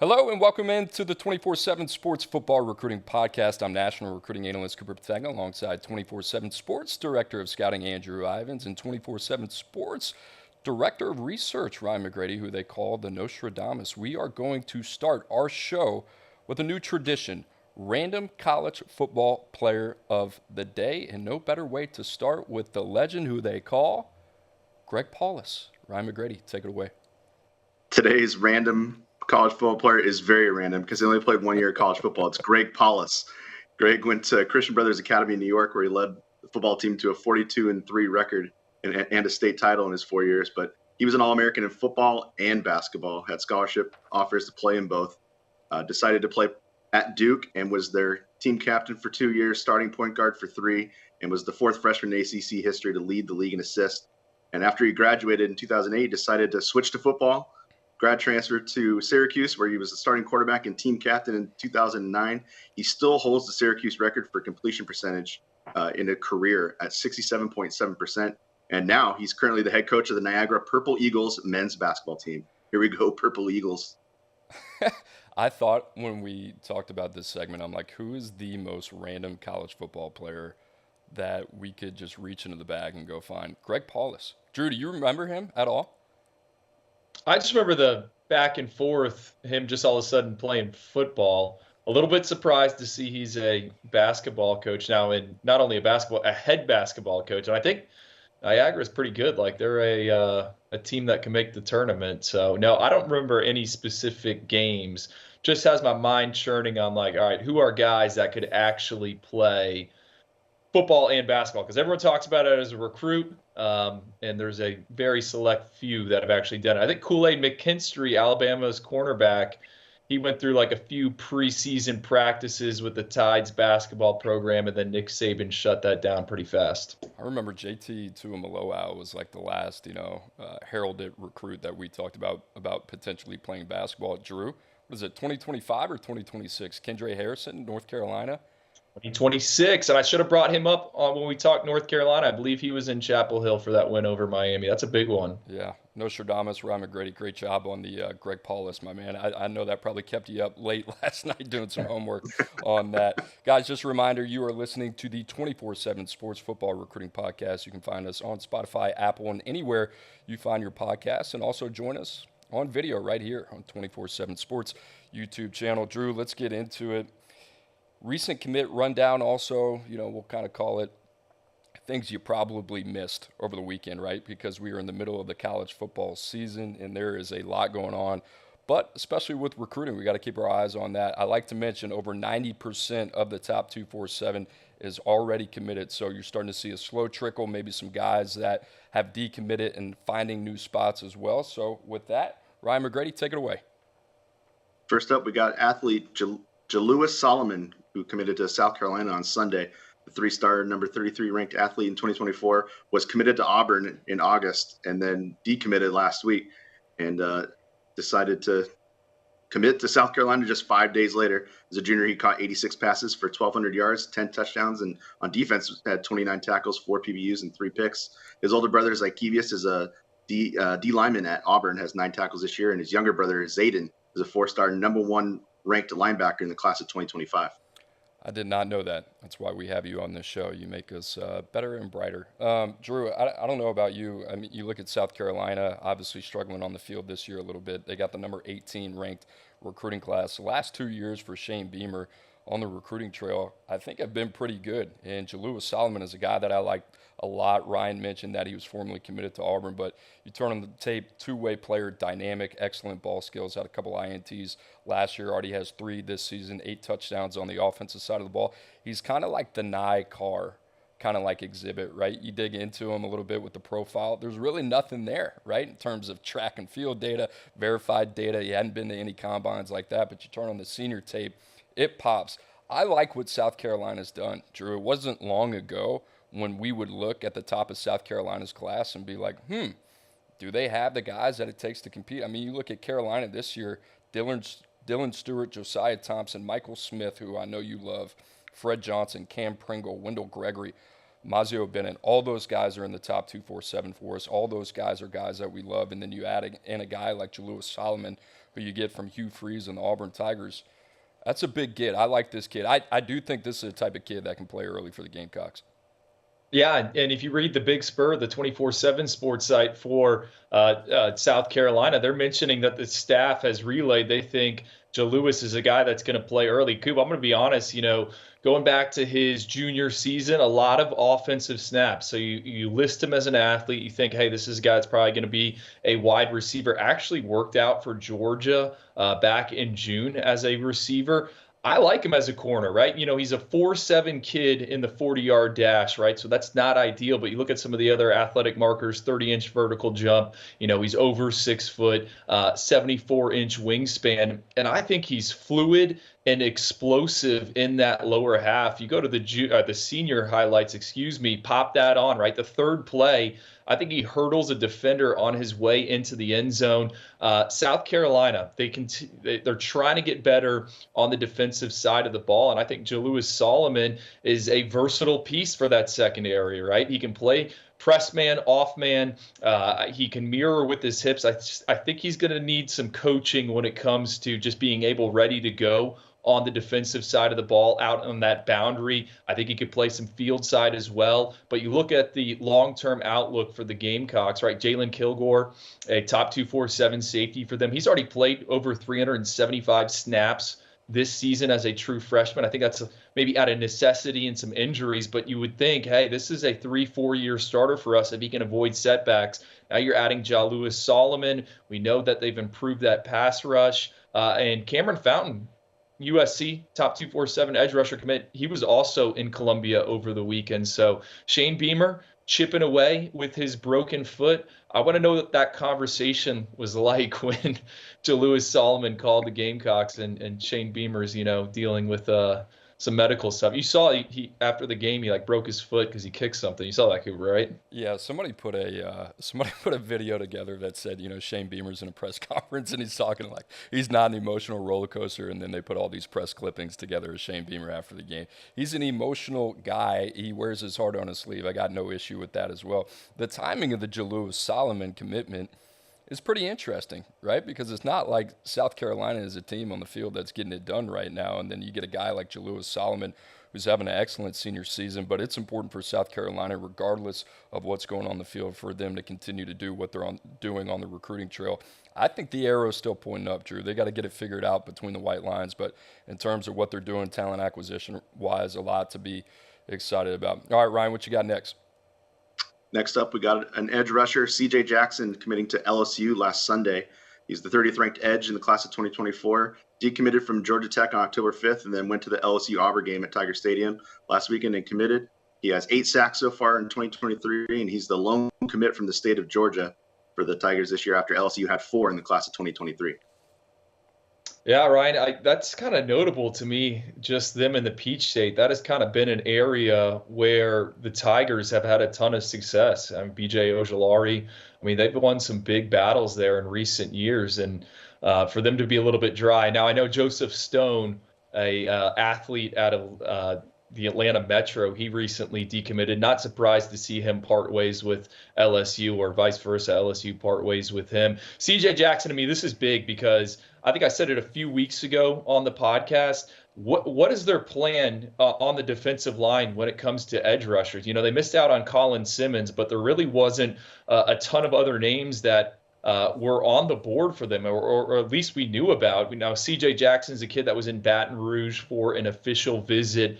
Hello and welcome into the 24/7 Sports Football Recruiting Podcast. I'm National Recruiting Analyst Cooper Petagna alongside 24/7 Sports Director of Scouting Andrew Ivins and 24/7 Sports Director of Research Ryan McGrady, who they call the Nostradamus. We are going to start our show with a new tradition, Random College Football Player of the Day, and no better way to start with the legend who they call Greg Paulus. Ryan McGrady, take it away. Today's random college football player is very random because he only played 1 year of college football. It's Greg Paulus. Greg went to Christian Brothers Academy in New York, where he led the football team to a 42-3 record and a state title in his 4 years. But he was an All-American in football and basketball, had scholarship offers to play in both, decided to play at Duke and was their team captain for 2 years, starting point guard for 3, and was the fourth freshman in ACC history to lead the league in assists. And after he graduated in 2008, he decided to switch to football. Grad transfer to Syracuse, where he was the starting quarterback and team captain in 2009. He still holds the Syracuse record for completion percentage in a career at 67.7%. And now he's currently the head coach of the Niagara Purple Eagles men's basketball team. Here we go, Purple Eagles. I thought when we talked about this segment, I'm like, who is the most random college football player that we could just reach into the bag and go find? Greg Paulus. Drew, do you remember him at all? I just remember the back and forth, him just all of a sudden playing football. A little bit surprised to see he's a basketball coach now, and not only a head basketball coach. And I think Niagara is pretty good. Like, they're a team that can make the tournament. So, no, I don't remember any specific games. Just has my mind churning on, like, all right, who are guys that could actually play football and basketball? Because everyone talks about it as a recruit, and there's a very select few that have actually done it. I think Kool-Aid McKinstry, Alabama's cornerback, he went through like a few preseason practices with the Tides basketball program, and then Nick Saban shut that down pretty fast. I remember JT Tuimoloau was like the last, heralded recruit that we talked about potentially playing basketball. Drew, what is it, 2025 or 2026? Kendra Harrison, North Carolina. 2026, and I should have brought him up on when we talked North Carolina. I believe he was in Chapel Hill for that win over Miami. That's a big one. Yeah, Nostradamus, Ryan McGrady, great job on the Greg Paulus, my man. I know that probably kept you up late last night doing some homework on that. Guys, just a reminder, you are listening to the 24/7 Sports Football Recruiting Podcast. You can find us on Spotify, Apple, and anywhere you find your podcasts, and also join us on video right here on 24/7 Sports YouTube channel. Drew, let's get into it. Recent commit rundown also, we'll kind of call it things you probably missed over the weekend, right? Because we are in the middle of the college football season and there is a lot going on. But especially with recruiting, we got to keep our eyes on that. I like to mention over 90% of the top 247 is already committed. So you're starting to see a slow trickle, maybe some guys that have decommitted and finding new spots as well. So with that, Ryan McGrady, take it away. First up, we got athlete Jalewis Solomon, who committed to South Carolina on Sunday. The 3-star, number 33 ranked athlete in 2024 was committed to Auburn in August and then decommitted last week and decided to commit to South Carolina just 5 days later. As a junior, he caught 86 passes for 1,200 yards, 10 touchdowns, and on defense had 29 tackles, 4 PBUs, and 3 picks. His older brother, Zykevius, is a D lineman at Auburn, has 9 tackles this year, and his younger brother, Zayden, is a 4-star, number 1 ranked linebacker in the class of 2025. I did not know that. That's why we have you on this show. You make us better and brighter. Drew, I don't know about you. I mean, you look at South Carolina, obviously struggling on the field this year a little bit. They got the number 18 ranked recruiting class. The last 2 years for Shane Beamer on the recruiting trail, I think have been pretty good. And Jalewis Solomon is a guy that I like a lot. Ryan mentioned that he was formerly committed to Auburn, but you turn on the tape, two-way player, dynamic, excellent ball skills, had a couple INTs last year, already has 3 this season, 8 touchdowns on the offensive side of the ball. He's kind of like the Nye Carr, kind of like exhibit, right? You dig into him a little bit with the profile. There's really nothing there, right, in terms of track and field data, verified data. He hadn't been to any combines like that, but you turn on the senior tape, it pops. I like what South Carolina's done, Drew. It wasn't long ago when we would look at the top of South Carolina's class and be like, do they have the guys that it takes to compete? I mean, you look at Carolina this year, Dylan Stewart, Josiah Thompson, Michael Smith, who I know you love, Fred Johnson, Cam Pringle, Wendell Gregory, Mazio Bennett. All those guys are in the top 247 for us. All those guys are guys that we love. And then you add in a guy like Jalewis Solomon, who you get from Hugh Freeze and the Auburn Tigers. That's a big get. I like this kid. I do think this is a type of kid that can play early for the Gamecocks. Yeah, and if you read the Big Spur, the 24/7 sports site for South Carolina, they're mentioning that the staff has relayed they think Jalewis is a guy that's going to play early. Coop, I'm going to be honest, going back to his junior season, a lot of offensive snaps. So you list him as an athlete. You think, hey, this is a guy that's probably going to be a wide receiver. Actually worked out for Georgia back in June as a receiver. I like him as a corner, right? He's a 4.7 kid in the 40-yard dash, right? So that's not ideal, but you look at some of the other athletic markers, 30-inch vertical jump, he's over 6 foot, 74-inch wingspan, and I think he's fluid and explosive in that lower half. You go to the senior highlights, pop that on, right? The third play, I think he hurdles a defender on his way into the end zone. South Carolina, they're trying to get better on the defensive side of the ball, and I think Jalewis Solomon is a versatile piece for that secondary, right? He can play press man, off man. He can mirror with his hips. I think he's going to need some coaching when it comes to just being ready to go on the defensive side of the ball, out on that boundary. I think he could play some field side as well. But you look at the long-term outlook for the Gamecocks, right? Jalen Kilgore, a top 247 safety for them. He's already played over 375 snaps this season as a true freshman. I think that's maybe out of necessity and some injuries, but you would think, hey, this is a 3-4 year starter for us if he can avoid setbacks. Now you're adding Jalewis Solomon. We know that they've improved that pass rush. And Cameron Fountain, USC top 247 edge rusher commit. He was also in Columbia over the weekend. So Shane Beamer chipping away with his broken foot. I want to know what that conversation was like when Jalewis Solomon called the Gamecocks and Shane Beamer's, dealing with some medical stuff. You saw he after the game he broke his foot because he kicked something. You saw that, Cooper, right? Yeah, somebody put a video together that said, Shane Beamer's in a press conference and he's talking like he's not an emotional roller coaster, and then they put all these press clippings together of Shane Beamer after the game. He's an emotional guy. He wears his heart on his sleeve. I got no issue with that as well. The timing of the Jalewis Solomon commitment is pretty interesting, right? Because it's not like South Carolina is a team on the field that's getting it done right now, and then you get a guy like Jalewis Solomon who's having an excellent senior season, but it's important for South Carolina, regardless of what's going on the field, for them to continue to do what they're doing on the recruiting trail. I think the arrow is still pointing up, Drew. They got to get it figured out between the white lines, but in terms of what they're doing talent acquisition-wise, a lot to be excited about. All right, Ryan, what you got next? Next up, we got an edge rusher, C.J. Jackson, committing to LSU last Sunday. He's the 30th ranked edge in the class of 2024. Decommitted from Georgia Tech on October 5th and then went to the LSU Auburn game at Tiger Stadium last weekend and committed. He has 8 sacks so far in 2023, and he's the lone commit from the state of Georgia for the Tigers this year after LSU had 4 in the class of 2023. Yeah, Ryan, that's kind of notable to me, just them in the Peach State. That has kind of been an area where the Tigers have had a ton of success. B.J. Ojulari, they've won some big battles there in recent years, and for them to be a little bit dry. Now, I know Joseph Stone, a athlete out of the Atlanta Metro, he recently decommitted. Not surprised to see him part ways with LSU, or vice versa, LSU part ways with him. C.J. Jackson, to me, this is big because I think I said it a few weeks ago on the podcast. What is their plan on the defensive line when it comes to edge rushers? They missed out on Colin Simmons, but there really wasn't a ton of other names that were on the board for them, or at least we knew about. Now, C.J. Jackson's a kid that was in Baton Rouge for an official visit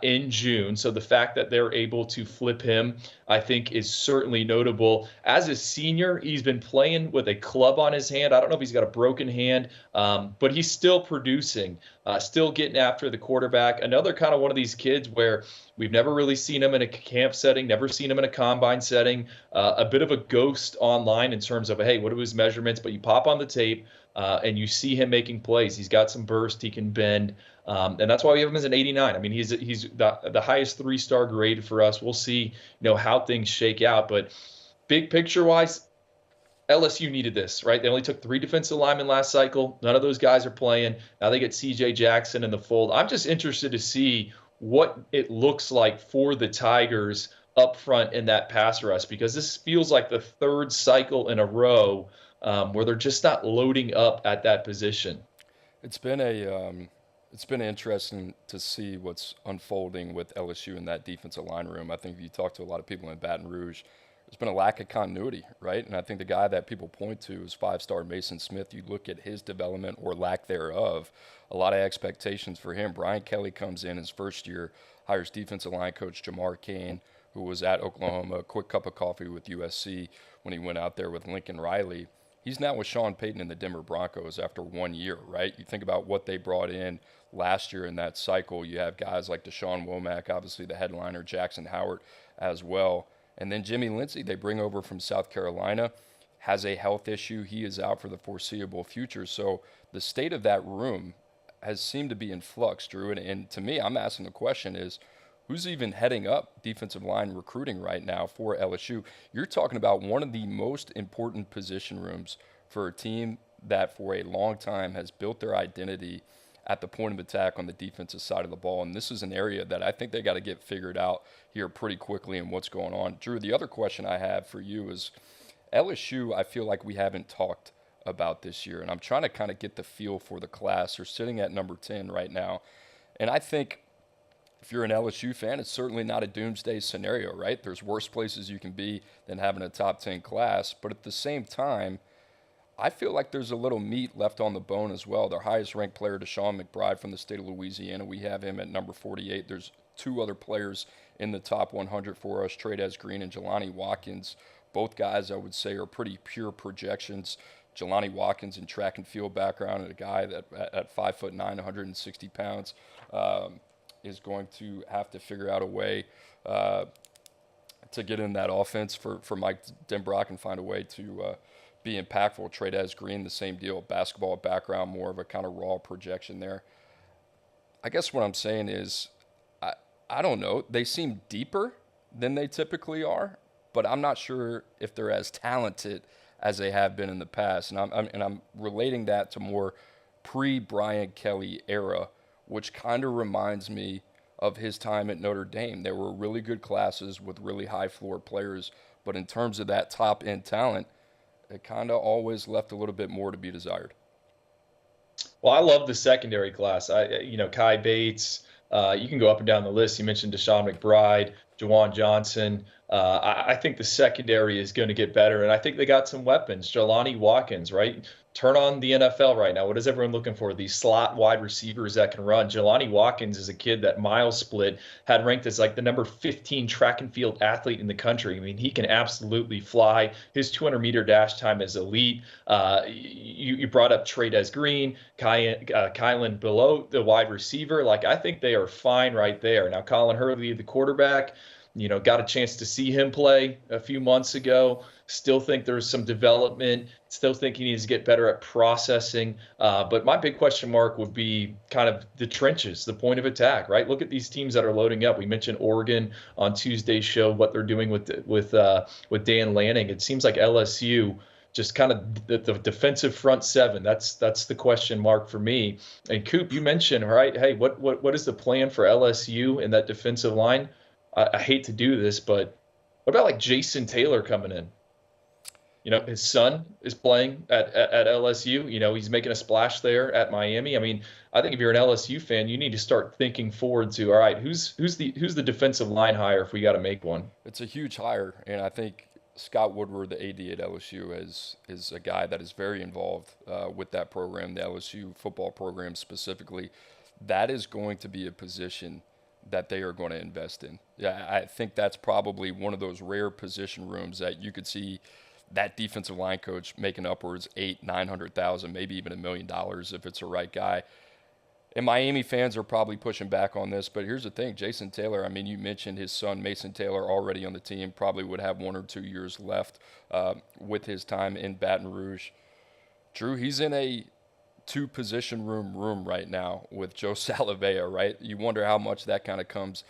in June. So the fact that they're able to flip him, I think, is certainly notable. As a senior, he's been playing with a club on his hand. I don't know if he's got a broken hand, but he's still producing, still getting after the quarterback. Another kind of one of these kids where we've never really seen him in a camp setting, never seen him in a combine setting, a bit of a ghost online in terms of, hey, what are his measurements? But you pop on the tape and you see him making plays. He's got some burst, he can bend, and that's why we have him as an 89. He's the highest 3-star grade for us. We'll see, how things shake out. But big picture-wise, LSU needed this, right? They only took 3 defensive linemen last cycle. None of those guys are playing. Now they get C.J. Jackson in the fold. I'm just interested to see what it looks like for the Tigers up front in that pass rush, because this feels like the 3rd cycle in a row where they're just not loading up at that position. It's been interesting to see what's unfolding with LSU in that defensive line room. I think if you talk to a lot of people in Baton Rouge, there's been a lack of continuity, right? And I think the guy that people point to is five-star Mason Smith. You look at his development or lack thereof, a lot of expectations for him. Brian Kelly comes in his first year, hires defensive line coach Jamar Cain, who was at Oklahoma, a quick cup of coffee with USC when he went out there with Lincoln Riley. He's now with Sean Payton in the Denver Broncos after 1 year, right? You think about what they brought in last year in that cycle. You have guys like Deshaun Womack, obviously the headliner, Jackson Howard as well. And then Jimmy Lindsey, they bring over from South Carolina, has a health issue. He is out for the foreseeable future. So the state of that room has seemed to be in flux, Drew. And to me, I'm asking the question is, who's even heading up defensive line recruiting right now for LSU? You're talking about one of the most important position rooms for a team that for a long time has built their identity at the point of attack on the defensive side of the ball. And this is an area that I think they got to get figured out here pretty quickly and what's going on. Drew, the other question I have for you is LSU, I feel like we haven't talked about this year. And I'm trying to kind of get the feel for the class. They're sitting at number 10 right now. And I think if you're an LSU fan, it's certainly not a doomsday scenario, right? There's worse places you can be than having a top 10 class. But at the same time, I feel like there's a little meat left on the bone as well. Their highest ranked player, Deshaun McBride from the state of Louisiana, we have him at number 48. There's two other players in the top 100 for us, Tradez Green and Jelani Watkins. Both guys I would say are pretty pure projections. Jelani Watkins in track and field background, and a guy that at 5'9", 160 pounds, is going to have to figure out a way to get in that offense for Mike Denbrock and find a way to be impactful. Tradez Green, the same deal, basketball background, more of a kind of raw projection there. I guess what I'm saying is, I don't know. They seem deeper than they typically are, but I'm not sure if they're as talented as they have been in the past. And I'm relating that to more pre-Brian Kelly era, which kind of reminds me of his time at Notre Dame. There were really good classes with really high floor players, but in terms of that top end talent, it kind of always left a little bit more to be desired. Well, I love the secondary class. Kai Bates. You can go up and down the list. You mentioned Deshaun McBride, Jawan Johnson. I think the secondary is going to get better, and I think they got some weapons. Jelani Watkins, right? Turn on the NFL right now. What is everyone looking for? These slot wide receivers that can run. Jelani Watkins is a kid that Miles Split had ranked as like the number 15 track and field athlete in the country. I mean, he can absolutely fly. His 200-meter dash time is elite. You brought up Tradez Green, Kylan Below, the wide receiver. Like, I think they are fine right there. Now, Colin Hurley, the quarterback, got a chance to see him play a few months ago. Still think there's some development. Still think he needs to get better at processing. But my big question mark would be kind of the trenches, the point of attack, right? Look at these teams that are loading up. We mentioned Oregon on Tuesday's show, what they're doing with Dan Lanning. It seems like LSU, just kind of the defensive front seven. That's the question mark for me. And Coop, you mentioned, right? Hey, what is the plan for LSU in that defensive line? I hate to do this, but what about like Jason Taylor coming in? His son is playing at LSU. He's making a splash there at Miami. I mean, I think if you're an LSU fan, you need to start thinking forward to, all right, who's the defensive line hire if we got to make one? It's a huge hire, and I think Scott Woodward, the AD at LSU, is a guy that is very involved with that program, the LSU football program specifically. That is going to be a position that they are going to invest in. Yeah, I think that's probably one of those rare position rooms that you could see that defensive line coach making upwards $800,000-$900,000, maybe even $1 million if it's the right guy. And Miami fans are probably pushing back on this, but here's the thing: Jason Taylor. I mean, you mentioned his son Mason Taylor already on the team. Probably would have 1 or 2 years left with his time in Baton Rouge. Drew, he's in a two-position room right now with Joe Salavea, right? You wonder how much that kind of comes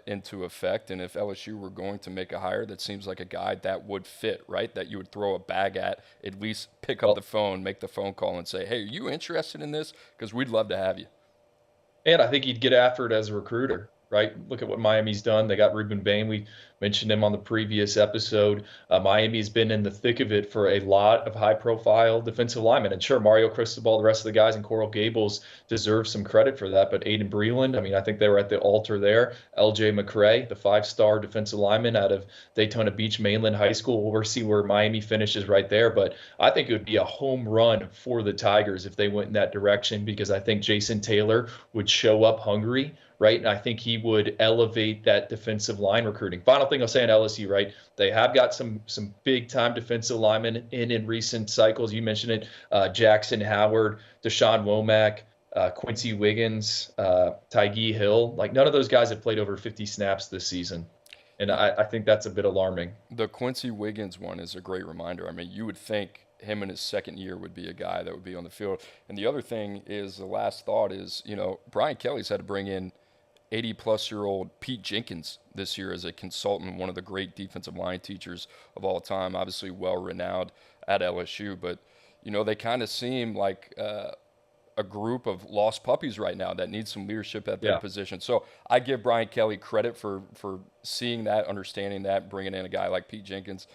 into effect. And if LSU were going to make a hire, that seems like a guy that would fit, right? That you would throw a bag at least pick up the phone, make the phone call and say, hey, are you interested in this? Because we'd love to have you. And I think he'd get after it as a recruiter, right? Look at what Miami's done. They got Ruben Bain. We mentioned him on the previous episode. Miami's been in the thick of it for a lot of high-profile defensive linemen. And sure, Mario Cristobal, the rest of the guys in Coral Gables deserve some credit for that. But Aiden Breland, I mean, I think they were at the altar there. L.J. McCray, the 5-star defensive lineman out of Daytona Beach Mainland High School. We'll see where Miami finishes right there. But I think it would be a home run for the Tigers if they went in that direction, because I think Jason Taylor would show up hungry, right? And I think he would elevate that defensive line recruiting. Final thing I'll say on LSU, right? They have got some big time defensive linemen in recent cycles. You mentioned it, Jackson Howard, Deshaun Womack, Quincy Wiggins, Tyge Hill. Like, none of those guys have played over 50 snaps this season. And I think that's a bit alarming. The Quincy Wiggins one is a great reminder. I mean, you would think him in his second year would be a guy that would be on the field. And the other thing is, the last thought is, Brian Kelly's had to bring in 80-plus-year-old Pete Jenkins this year as a consultant, one of the great defensive line teachers of all time, obviously well-renowned at LSU. But, they kind of seem like a group of lost puppies right now that need some leadership at their position. So I give Brian Kelly credit for seeing that, understanding that, bringing in a guy like Pete Jenkins.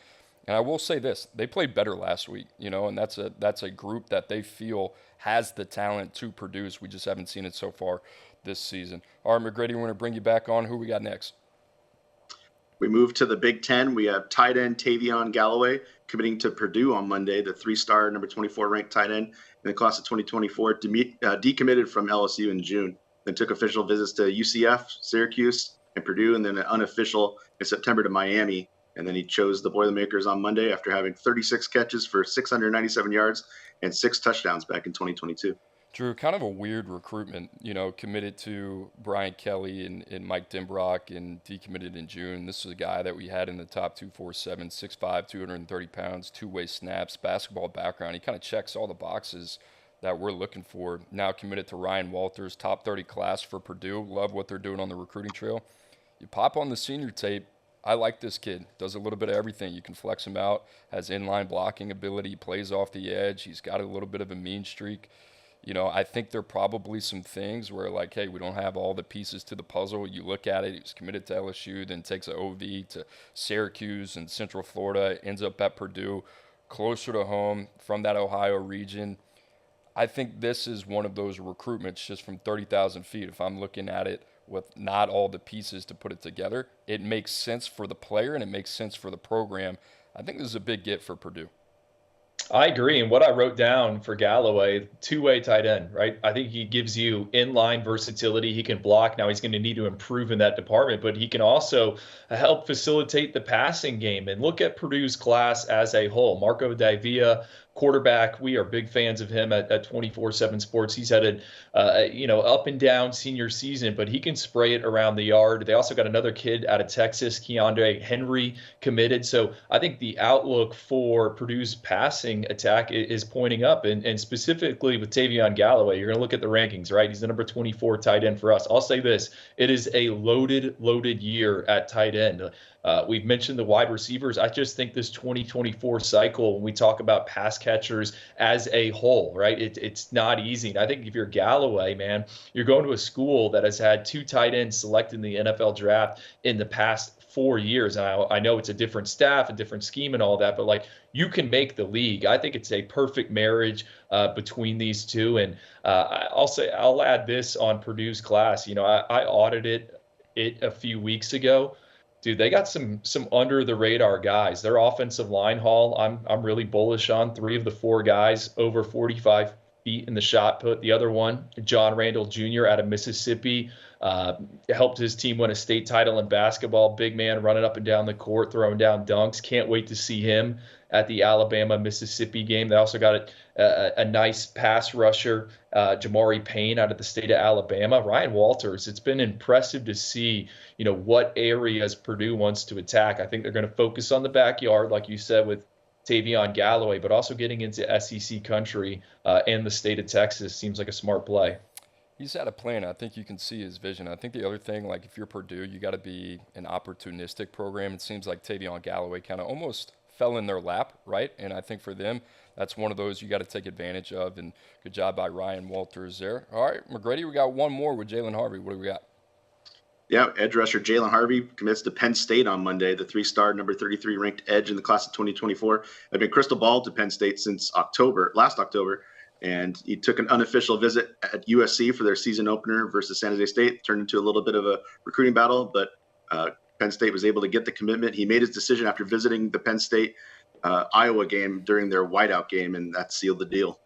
And I will say this, they played better last week, and that's a group that they feel has the talent to produce. We just haven't seen it so far this season. All right, McGrady, we're going to bring you back on. Who we got next? We move to the Big Ten. We have tight end Tayvion Galloway committing to Purdue on Monday, the 3-star, number 24 ranked tight end in the class of 2024, decommitted from LSU in June, then took official visits to UCF, Syracuse, and Purdue, and then an unofficial in September to Miami. And then he chose the Boilermakers on Monday after having 36 catches for 697 yards and 6 touchdowns back in 2022. Drew, kind of a weird recruitment, committed to Brian Kelly and Mike Dimbrock and decommitted in June. This is a guy that we had in the top 247, 6'5", 230 pounds, two-way snaps, basketball background. He kind of checks all the boxes that we're looking for. Now committed to Ryan Walters, top 30 class for Purdue. Love what they're doing on the recruiting trail. You pop on the senior tape. I like this kid. Does a little bit of everything. You can flex him out, has inline blocking ability, plays off the edge. He's got a little bit of a mean streak. I think there are probably some things where, like, hey, we don't have all the pieces to the puzzle. You look at it, he was committed to LSU, then takes an OV to Syracuse and Central Florida, ends up at Purdue, closer to home from that Ohio region. I think this is one of those recruitments just from 30,000 feet. If I'm looking at it with not all the pieces to put it together, it makes sense for the player and it makes sense for the program. I think this is a big get for Purdue. I agree. And what I wrote down for Galloway, two-way tight end, right? I think he gives you inline versatility. He can block. Now he's going to need to improve in that department, but he can also help facilitate the passing game. And look at Purdue's class as a whole. Marco Davia, quarterback, we are big fans of him at 247 Sports. He's had an up and down senior season, but he can spray it around the yard. They also got another kid out of Texas, Keandre Henry, committed. So I think the outlook for Purdue's passing attack is pointing up, and specifically with Tayvion Galloway, you're going to look at the rankings, right? He's the number 24 tight end for us. I'll say this, it is a loaded year at tight end. We've mentioned the wide receivers. I just think this 2024 cycle, when we talk about pass catchers as a whole, right, it's not easy. And I think if you're Galloway, man, you're going to a school that has had 2 tight ends selected in the NFL draft in the past 4 years. And I know it's a different staff, a different scheme and all that, but like, you can make the league. I think it's a perfect marriage between these two. And I'll add this on Purdue's class. I audited it a few weeks ago. Dude, they got some under the radar guys. Their offensive line haul, I'm really bullish on. 3 of the 4 guys over 45 feet in the shot put. The other one, John Randall Jr. out of Mississippi, helped his team win a state title in basketball. Big man running up and down the court, throwing down dunks. Can't wait to see him at the Alabama-Mississippi game. They also got a nice pass rusher, Jamari Payne out of the state of Alabama. Ryan Walters, it's been impressive to see, what areas Purdue wants to attack. I think they're going to focus on the backyard, like you said, with Tayvion Galloway, but also getting into SEC country and the state of Texas seems like a smart play. He's had a plan. I think you can see his vision. I think the other thing, like if you're Purdue, you got to be an opportunistic program. It seems like Tayvion Galloway kind of almost fell in their lap, right? And I think for them, that's one of those you got to take advantage of. And good job by Ryan Walters there. All right, McGrady, we got one more with Jayden Harvey. What do we got? Yeah, edge rusher Jayden Harvey commits to Penn State on Monday. The 3-star, number 33 ranked edge in the class of 2024 had been crystal balled to Penn State since last October, and he took an unofficial visit at USC for their season opener versus San Jose State. Turned into a little bit of a recruiting battle, but Penn State was able to get the commitment. He made his decision after visiting the Penn State Iowa game during their whiteout game, and that sealed the deal.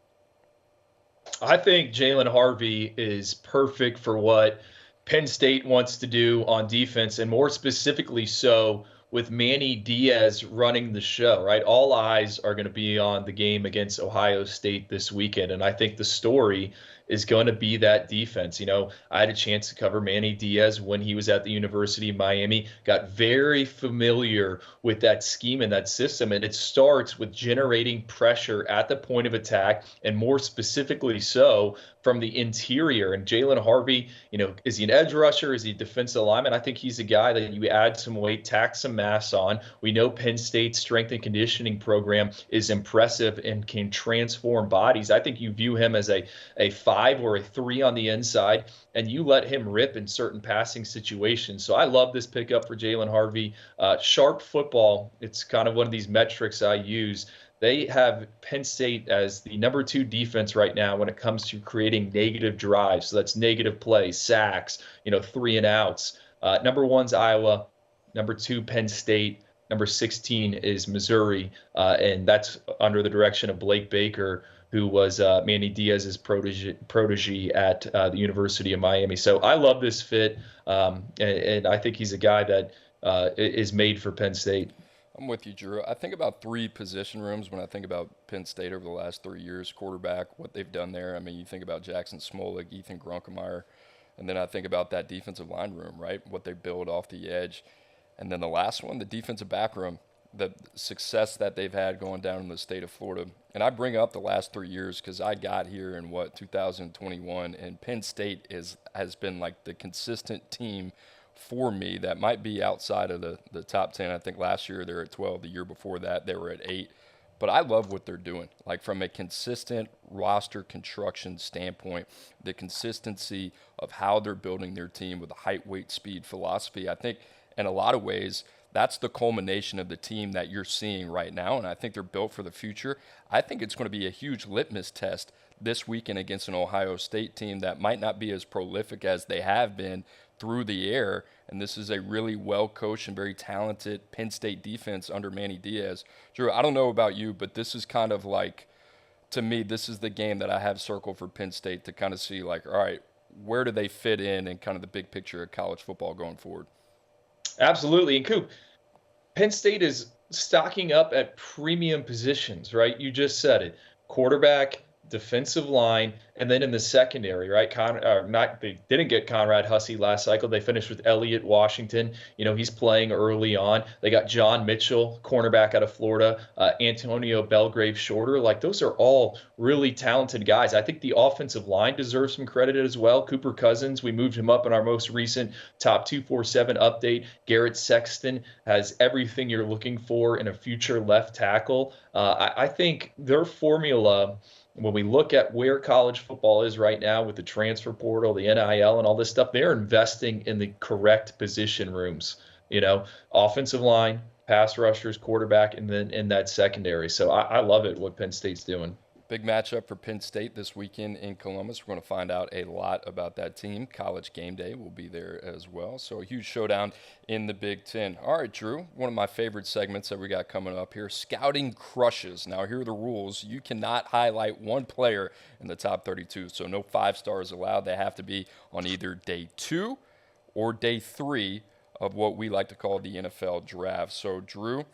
I think Jayden Harvey is perfect for what Penn State wants to do on defense, and more specifically so with Manny Diaz running the show, right? All eyes are going to be on the game against Ohio State this weekend, and I think the story is going to be that defense. I had a chance to cover Manny Diaz when he was at the University of Miami, got very familiar with that scheme and that system, and it starts with generating pressure at the point of attack, and more specifically so from the interior. And Jayden Harvey, is he an edge rusher? Is he a defensive lineman? I think he's a guy that you add some weight, tack some mass on. We know Penn State's strength and conditioning program is impressive and can transform bodies. I think you view him as a 5 or a 3 on the inside, and you let him rip in certain passing situations. So I love this pickup for Jayden Harvey. Sharp football, it's kind of one of these metrics I use. They have Penn State as the number 2 defense right now when it comes to creating negative drives. So that's negative plays, sacks, 3 and outs. Number 1's Iowa. Number 2, Penn State. Number 16 is Missouri. And that's under the direction of Blake Baker, who was Manny Diaz's protege at the University of Miami. So I love this fit, and I think he's a guy that is made for Penn State. I'm with you, Drew. I think about 3 position rooms when I think about Penn State over the last 3 years. Quarterback, what they've done there. I mean, you think about Jackson Smolik, Ethan Grunkemeyer, and then I think about that defensive line room, right? What they build off the edge. And then the last one, the defensive back room, the success that they've had going down in the state of Florida. And I bring up the last 3 years because I got here in 2021, and Penn State has been like the consistent team for me that might be outside of the top 10. I think last year they were at 12. The year before that they were at 8. But I love what they're doing. Like from a consistent roster construction standpoint, the consistency of how they're building their team with a height, weight, speed philosophy. I think in a lot of ways that's the culmination of the team that you're seeing right now, and I think they're built for the future. I think it's going to be a huge litmus test this weekend against an Ohio State team that might not be as prolific as they have been through the air, and this is a really well-coached and very talented Penn State defense under Manny Diaz. Drew, I don't know about you, but this is kind of like, to me, this is the game that I have circled for Penn State to kind of see, like, all right, where do they fit in kind of the big picture of college football going forward? Absolutely. And Coop, Penn State is stocking up at premium positions, right? You just said it. Quarterback, defensive line, and then in the secondary, right? They didn't get Conrad Hussey last cycle. They finished with Elliott Washington. He's playing early on. They got John Mitchell, cornerback out of Florida, Antonio Belgrave Shorter. Like, those are all really talented guys. I think the offensive line deserves some credit as well. Cooper Cousins, we moved him up in our most recent Top 247 update. Garrett Sexton has everything you're looking for in a future left tackle. I think their formula, when we look at where college football is right now with the transfer portal, the NIL, and all this stuff, they're investing in the correct position rooms, offensive line, pass rushers, quarterback, and then in that secondary. So I love it, what Penn State's doing. Big matchup for Penn State this weekend in Columbus. We're going to find out a lot about that team. College Game Day will be there as well. So a huge showdown in the Big Ten. All right, Drew, one of my favorite segments that we got coming up here, Scouting Crushes. Now, here are the rules. You cannot highlight one player in the top 32, so no 5 stars allowed. They have to be on either day 2 or day 3 of what we like to call the NFL draft. So, Drew,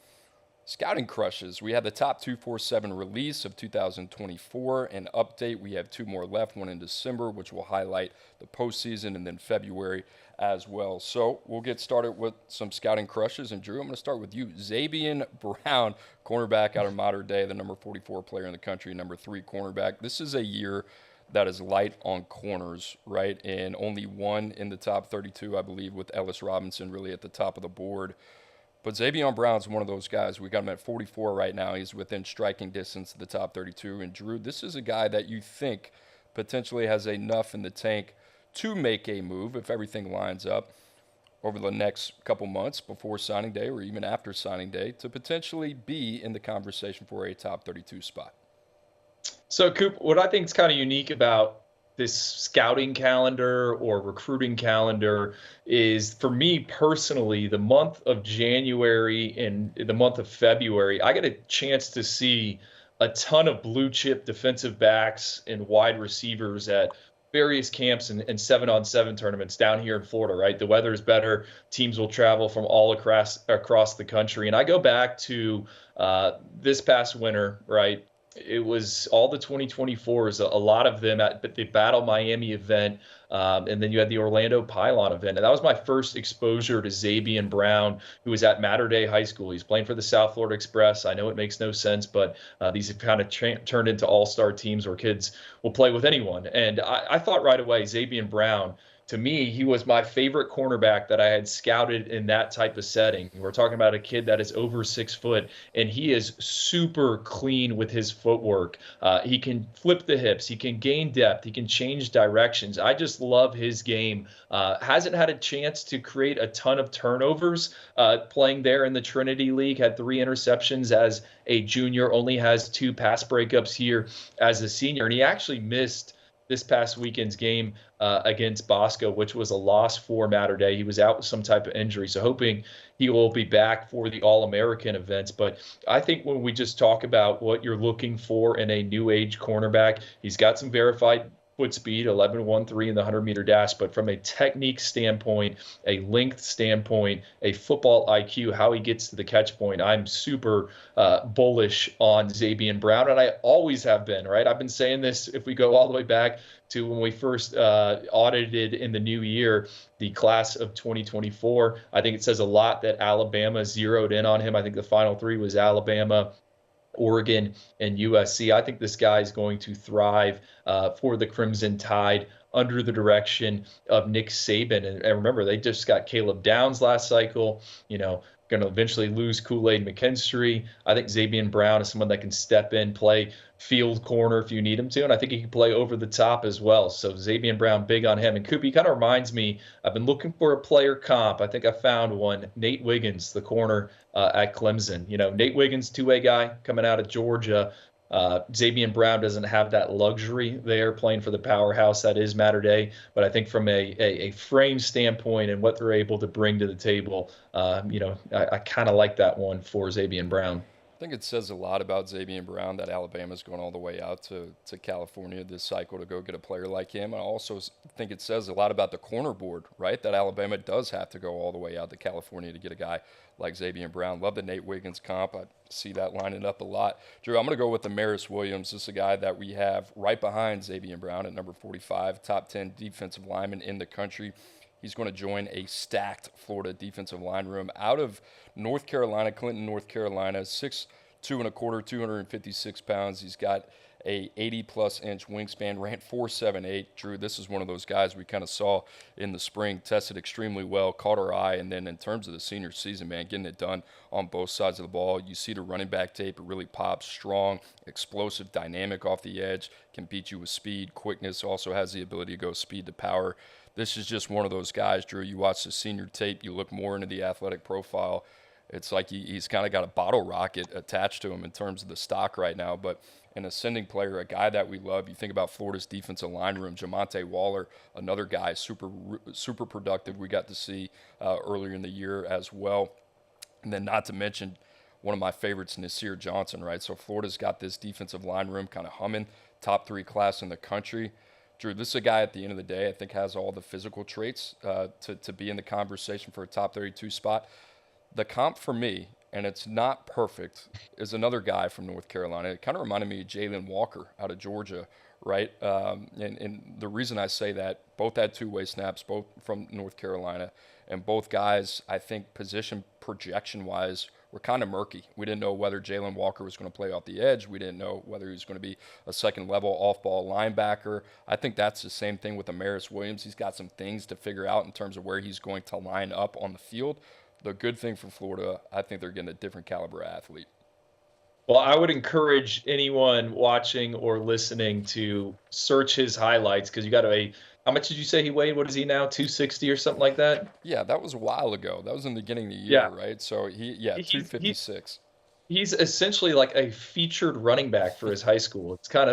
Scouting Crushes. We had the Top 247 release of 2024. An update. We have 2 more left, one in December, which will highlight the postseason, and then February as well. So we'll get started with some Scouting Crushes. And Drew, I'm going to start with you. Zaban Brown, cornerback out of Modern Day, the number 44 player in the country, number 3 cornerback. This is a year that is light on corners, right? And only 1 in the top 32, I believe, with Ellis Robinson really at the top of the board. But Zaban Brown's one of those guys. We got him at 44 right now. He's within striking distance of the top 32. And, Drew, this is a guy that you think potentially has enough in the tank to make a move if everything lines up. over the next couple months before signing day or even after signing day to potentially be in the conversation for a top 32 spot? So, Coop, what I think is kind of unique about this scouting calendar or recruiting calendar is, for me personally, the month of January and the month of February, I get a chance to see a ton of blue chip defensive backs and wide receivers at various camps and 7-on-7 tournaments down here in Florida, right? The weather is better. Teams will travel from all across the country. And I go back to this past winter, right? It was all the 2024s, a lot of them at the Battle Miami event. And then you had the Orlando Pylon event. And that was my first exposure to Zaban Brown, who was at Mater Dei High School. He's playing for the South Florida Express. I know it makes no sense, but these have kind of turned into all-star teams where kids will play with anyone. And I thought right away, Zaban Brown, to me, he was my favorite cornerback that I had scouted in that type of setting. We're talking about a kid that is over 6 foot, and he is super clean with his footwork. He can flip the hips. He can gain depth. He can change directions. I just love his game. Hasn't had a chance to create a ton of turnovers playing there in the Trinity League. Had 3 interceptions as a junior, only has 2 pass breakups here as a senior, and he actually missed this past weekend's game against Bosco, which was a loss for Mater Dei. He was out with some type of injury, so hoping he will be back for the All-American events. But I think when we just talk about what you're looking for in a new age cornerback, he's got some verified foot speed, 11.13 in the 100-meter dash, but from a technique standpoint, a length standpoint, a football IQ, how he gets to the catch point, I'm super bullish on Zaban Brown, and I always have been, right? I've been saying this if we go all the way back to when we first audited in the new year, the class of 2024. I think it says a lot that Alabama zeroed in on him. I think the final 3 was Alabama, Oregon, and USC. I think this guy is going to thrive for the Crimson Tide under the direction of Nick Saban. And remember, they just got Caleb Downs last cycle, going to eventually lose Kool-Aid McKinstry. I think Zaban Brown is someone that can step in, play field corner if you need him to, and I think he can play over the top as well. So Zaban Brown, big on him. And Coopy kind of reminds me, I've been looking for a player comp. I think I found one. Nate Wiggins, the corner at Clemson. Nate Wiggins, two-way guy coming out of Georgia. Zaban Brown doesn't have that luxury there playing for the powerhouse that is Mater Dei, but I think from a frame standpoint and what they're able to bring to the table, I kind of like that one for Zaban Brown. I think it says a lot about Zaban Brown that Alabama's going all the way out to California this cycle to go get a player like him. I also think it says a lot about the corner board, right? That Alabama does have to go all the way out to California to get a guy like Zaban Brown. Love the Nate Wiggins comp. I see that lining up a lot. Drew, I'm going to go with the Damaris Williams. This is a guy that we have right behind Zaban Brown at number 45, top 10 defensive lineman in the country. He's going to join a stacked Florida defensive line room out of North Carolina, Clinton, North Carolina, 6'2 1/4", 256 pounds. He's got a 80-plus inch wingspan, ran 4.78. Drew, this is one of those guys we kind of saw in the spring, tested extremely well, caught our eye, and then in terms of the senior season, man, getting it done on both sides of the ball. You see the running back tape, it really pops, strong, explosive, dynamic off the edge, can beat you with speed, quickness, also has the ability to go speed to power. This is just one of those guys, Drew. You watch the senior tape, you look more into the athletic profile. It's like he's kind of got a bottle rocket attached to him in terms of the stock right now. But an ascending player, a guy that we love. You think about Florida's defensive line room, Jamonte Waller, another guy, super productive we got to see earlier in the year as well. And then not to mention one of my favorites, Nasir Johnson, right? So Florida's got this defensive line room kind of humming, top 3 class in the country. Drew, this is a guy at the end of the day I think has all the physical traits to be in the conversation for a top 32 spot. The comp for me, and it's not perfect, is another guy from North Carolina. It kind of reminded me of Jalen Walker out of Georgia, right? And the reason I say that, both had two-way snaps, both from North Carolina, and both guys, I think, position projection-wise, were kind of murky. We didn't know whether Jalen Walker was going to play off the edge. We didn't know whether he was going to be a second-level off-ball linebacker. I think that's the same thing with Damaris Williams. He's got some things to figure out in terms of where he's going to line up on the field. The good thing for Florida, I think they're getting a different caliber athlete. Well, I would encourage anyone watching or listening to search his highlights because you got a How much did you say he weighed? What is he now? 260 or something like that? Yeah, that was a while ago. That was in the beginning of the year, Yeah. right? So yeah, He's he 256. he's essentially like a featured running back for his high school. It's kind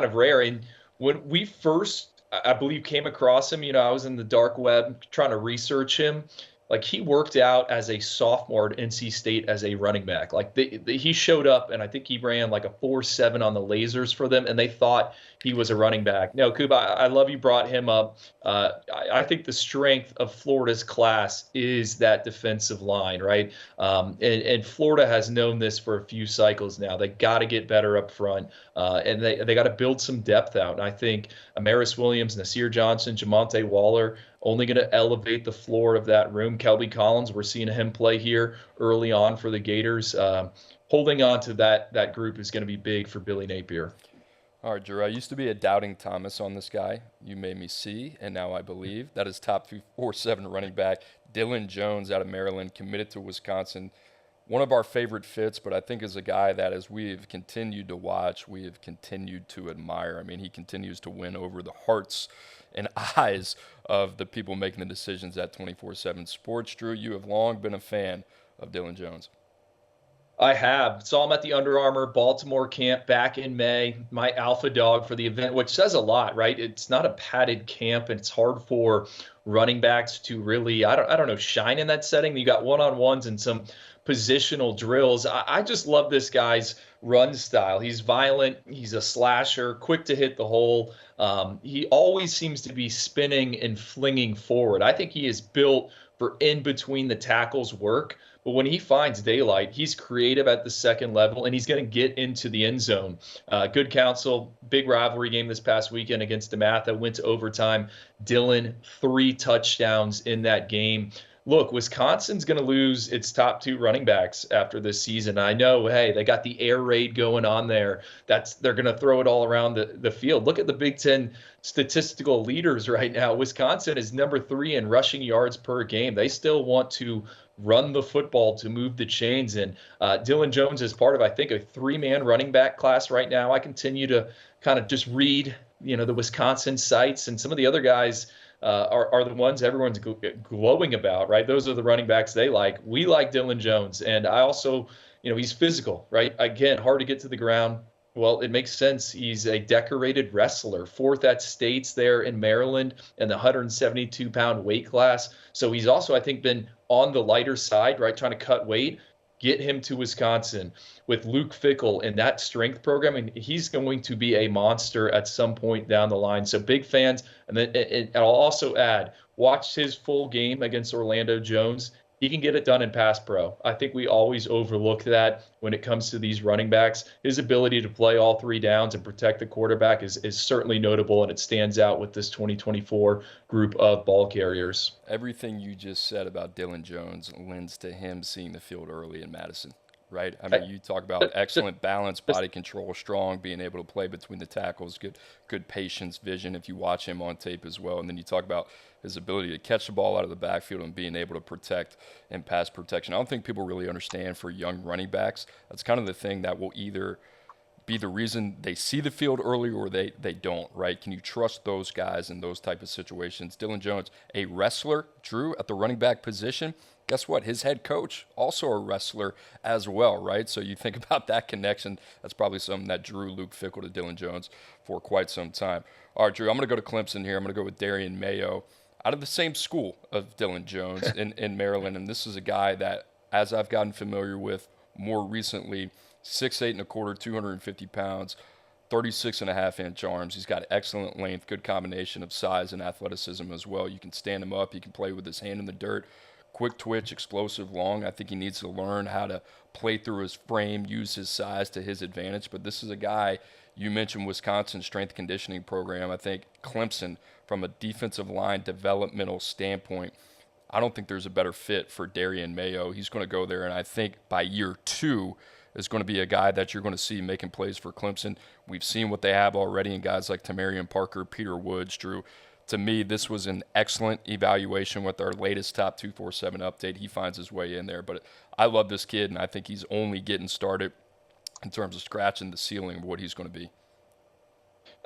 of rare. And when we first, I believe, came across him, I was in the dark web trying to research him. Like he worked out as a sophomore at NC State as a running back. Like he showed up, and I think he ran like a 4.7 on the lasers for them, and they thought he was a running back. No, Kuba, I love you brought him up. I think the strength of Florida's class is that defensive line, right? And Florida has known this for a few cycles now. They got to get better up front, and they got to build some depth out. And I think Amaris Williams, Nasir Johnson, Jamonte Waller only going to elevate the floor of that room. Kelby Collins, we're seeing him play here early on for the Gators. Holding on to that group is going to be big for Billy Napier. All right, Drew, I used to be a doubting Thomas on this guy. You made me see, and now I believe. That is top 247 running back Dylan Jones out of Maryland, committed to Wisconsin. One of our favorite fits, but I think is a guy that as we have continued to watch, we have continued to admire. I mean, he continues to win over the hearts and eyes of the people making the decisions at 24/7 Sports. Drew, you have long been a fan of Dylan Jones. I have. Saw him at the Under Armour Baltimore camp back in May, my alpha dog for the event, which says a lot, right? It's not a padded camp, and it's hard for running backs to really, I don't know, shine in that setting. You got one-on-ones and some positional drills. I just love this guy's run style. He's violent. He's a slasher, quick to hit the hole. He always seems to be spinning and flinging forward. I think he is built for in between the tackles work. But when he finds daylight, he's creative at the second level, and he's going to get into the end zone. Good counsel, big rivalry game this past weekend against DeMatha, went to overtime. Dylan, 3 touchdowns in that game. Look, Wisconsin's going to lose its top 2 running backs after this season. I know, hey, they got the air raid going on there. They're going to throw it all around the field. Look at the Big Ten statistical leaders right now. Wisconsin is number 3 in rushing yards per game. They still want to run the football to move the chains. And Dylan Jones is part of, I think, a 3-man running back class right now. I continue to kind of just read, the Wisconsin sites, and some of the other guys are the ones everyone's glowing about, right? Those are the running backs they like. We like Dylan Jones. And I also, he's physical, right? Again, hard to get to the ground. Well, it makes sense. He's a decorated wrestler, 4th at states there in Maryland in the 172-pound weight class. So he's also, I think, been on the lighter side, right, trying to cut weight. Get him to Wisconsin with Luke Fickell in that strength program, and he's going to be a monster at some point down the line. So big fans. And then and I'll also add, watch his full game against Orlando Jones. He can get it done in pass pro. I think we always overlook that when it comes to these running backs. His ability to play all 3 downs and protect the quarterback is certainly notable, and it stands out with this 2024 group of ball carriers. Everything you just said about Dylan Jones lends to him seeing the field early in Madison, right? I mean, you talk about excellent balance, body control, strong, being able to play between the tackles, good patience, vision if you watch him on tape as well. And then you talk about his ability to catch the ball out of the backfield and being able to protect and pass protection. I don't think people really understand for young running backs. That's kind of the thing that will either be the reason they see the field early or they don't, right? Can you trust those guys in those type of situations? Dylan Jones, a wrestler, Drew, at the running back position. Guess what? His head coach, also a wrestler as well, right? So you think about that connection. That's probably something that drew Luke Fickell to Dylan Jones for quite some time. All right, Drew, I'm going to go to Clemson here. I'm going to go with Daren Mayo, out of the same school of Dylan Jones in Maryland. And this is a guy that, as I've gotten familiar with more recently, 6'8 and a quarter, 250 pounds, 36.5-inch arms. He's got excellent length, good combination of size and athleticism as well. You can stand him up. He can play with his hand in the dirt. Quick twitch, explosive, long. I think he needs to learn how to play through his frame, use his size to his advantage. But this is a guy, you mentioned Wisconsin strength conditioning program. I think Clemson, from a defensive line developmental standpoint, I don't think there's a better fit for Daren Mayo. He's going to go there, and I think by year 2 is going to be a guy that you're going to see making plays for Clemson. We've seen what they have already in guys like Tamarian Parker, Peter Woods, Drew. To me, this was an excellent evaluation with our latest Top 247 update. He finds his way in there. But I love this kid, and I think he's only getting started in terms of scratching the ceiling of what he's going to be.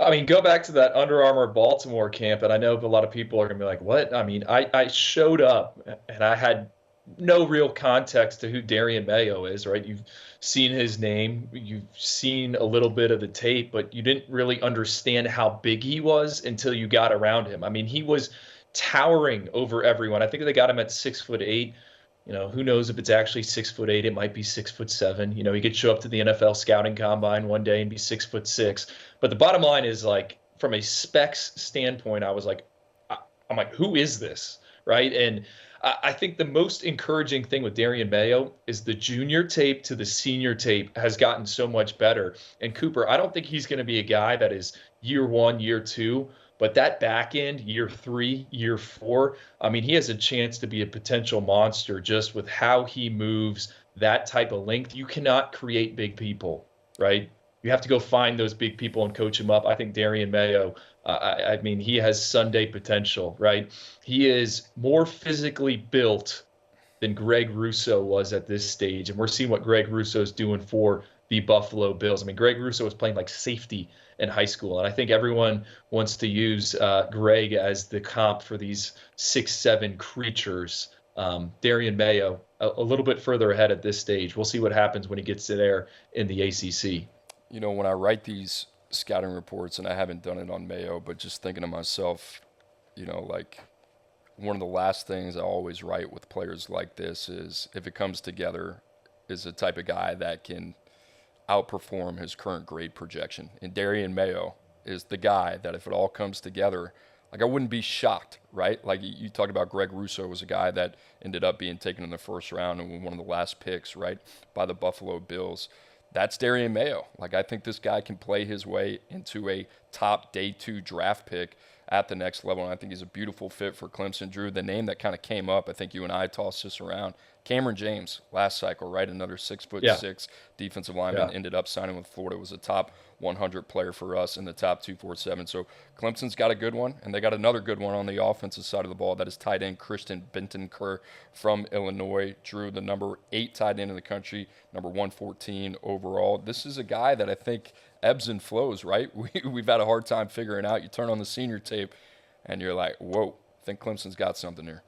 I mean, go back to that Under Armour Baltimore camp, and I know a lot of people are going to be like, what? I mean, I showed up and I had no real context to who Daren Mayo is, right? You've seen his name, you've seen a little bit of the tape, but you didn't really understand how big he was until you got around him. I mean, he was towering over everyone. I think they got him at 6'8". Who knows if it's actually 6'8"? It might be 6'7". He could show up to the NFL scouting combine one day and be 6'6". But the bottom line is, like, from a specs standpoint, I'm like, who is this, right? And I think the most encouraging thing with Daren Mayo is the junior tape to the senior tape has gotten so much better. And Cooper, I don't think he's going to be a guy that is year one, year two. But that back end, year 3, year 4, I mean, he has a chance to be a potential monster just with how he moves, that type of length. You cannot create big people, right? You have to go find those big people and coach them up. I think Daren Mayo, I mean, he has Sunday potential, right? He is more physically built than Greg Rousseau was at this stage. And we're seeing what Greg Rousseau is doing for the Buffalo Bills. I mean, Greg Rousseau was playing like safety in high school. And I think everyone wants to use Greg as the comp for these 6'7" creatures. Daren Mayo, a little bit further ahead at this stage. We'll see what happens when he gets to there in the ACC. When I write these scouting reports, and I haven't done it on Mayo, but just thinking to myself, like, one of the last things I always write with players like this is, if it comes together, is the type of guy that can outperform his current grade projection. And Daren Mayo is the guy that, if it all comes together, like, I wouldn't be shocked, right? Like, you talked about Greg Rousseau was a guy that ended up being taken in the first round and one of the last picks, right, by the Buffalo Bills. That's Daren Mayo. Like, I think this guy can play his way into a top day 2 draft pick at the next level, and I think he's a beautiful fit for Clemson. Drew, the name that kind of came up, I think you and I tossed this around, Cameron James last cycle, right? Another 6'6" defensive lineman, ended up signing with Florida, was a top 100 player for us in the top 247. So Clemson's got a good one, and they got another good one on the offensive side of the ball. That is tight end Christian Binker from Illinois. Drew, the number 8 tight end in the country, number 114 overall. This is a guy that I think ebbs and flows, right? We've had a hard time figuring out. You turn on the senior tape, and you're like, whoa, I think Clemson's got something here.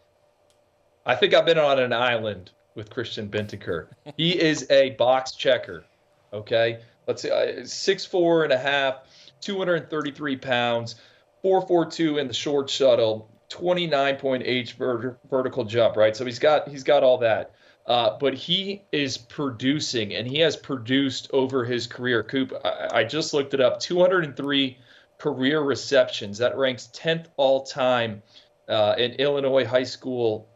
I think I've been on an island with Christian Binker. He is a box checker, okay? Let's see, 6'4" and a half, 233 pounds, 4.42 in the short shuttle, 29.8 vertical jump, right? So he's got all that. But he is producing, and he has produced over his career. Coop, I just looked it up, 203 career receptions. That ranks 10th all-time in Illinois high school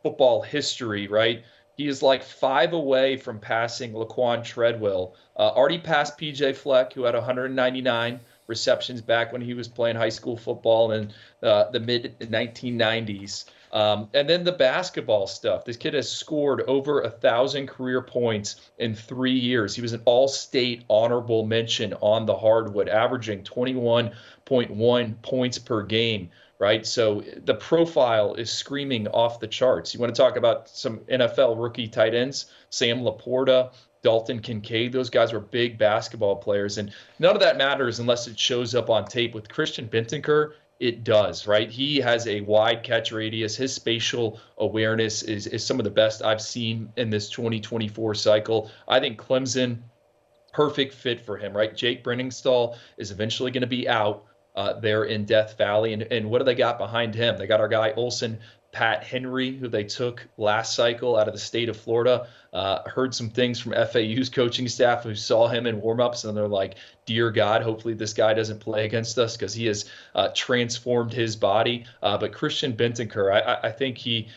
football history, right? He is like 5 away from passing Laquan Treadwell. Already passed P.J. Fleck, who had 199 receptions back when he was playing high school football in the mid-1990s. And then the basketball stuff. This kid has scored over 1,000 career points in 3 years. He was an all-state honorable mention on the hardwood, averaging 21.1 points per game, right? So the profile is screaming off the charts. You want to talk about some NFL rookie tight ends, Sam Laporta, Dalton Kincaid. Those guys were big basketball players, and none of that matters unless it shows up on tape. With Christian Binker, it does, right? He has a wide catch radius. His spatial awareness is some of the best I've seen in this 2024 cycle. I think Clemson, perfect fit for him, right? Jake Brenningstall is eventually going to be out there in Death Valley. And what do they got behind him? They got our guy Olsen Pat Henry, who they took last cycle out of the state of Florida. Heard some things from FAU's coaching staff who saw him in warmups, and they're like, dear God, hopefully this guy doesn't play against us because he has transformed his body. But Christian Binker, I think he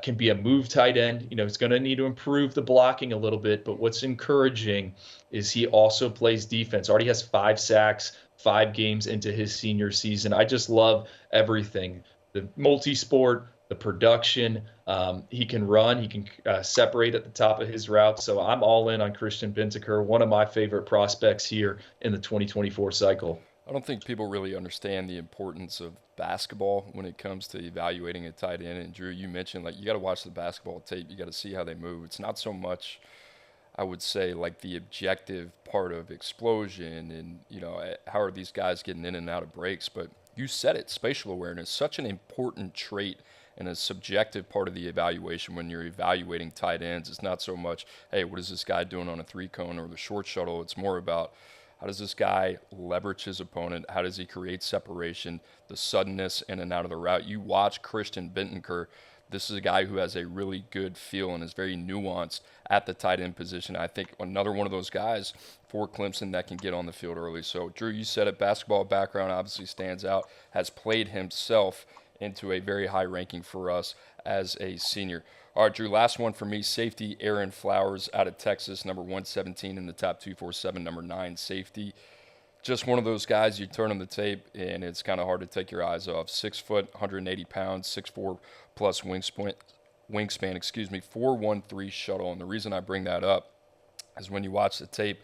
can be a move tight end. He's going to need to improve the blocking a little bit, but what's encouraging is he also plays defense. Already has 5 sacks, 5 games into his senior season. I just love everything. The multi-sport, the production, he can run, he can separate at the top of his route. So I'm all in on Christian Binker, one of my favorite prospects here in the 2024 cycle. I don't think people really understand the importance of basketball when it comes to evaluating a tight end. And Drew, you mentioned, like, you got to watch the basketball tape. You got to see how they move. It's not so much, I would say, like the objective part of explosion and, how are these guys getting in and out of breaks. But you said it, spatial awareness, such an important trait and a subjective part of the evaluation when you're evaluating tight ends. It's not so much, hey, what is this guy doing on a 3-cone or the short shuttle? It's more about how does this guy leverage his opponent? How does he create separation, the suddenness in and out of the route? You watch Christian Binker. This is a guy who has a really good feel and is very nuanced at the tight end position. I think another one of those guys for Clemson that can get on the field early. So, Drew, you said it, basketball background obviously stands out, has played himself into a very high ranking for us as a senior. All right, Drew, last one for me, safety Aaron Flowers out of Texas, number 117 in the top 247, number 9 safety. Just one of those guys, you turn on the tape, and it's kind of hard to take your eyes off. 6 foot, 180 pounds, 6'4 plus wingspan, 4'13" shuttle. And the reason I bring that up is when you watch the tape,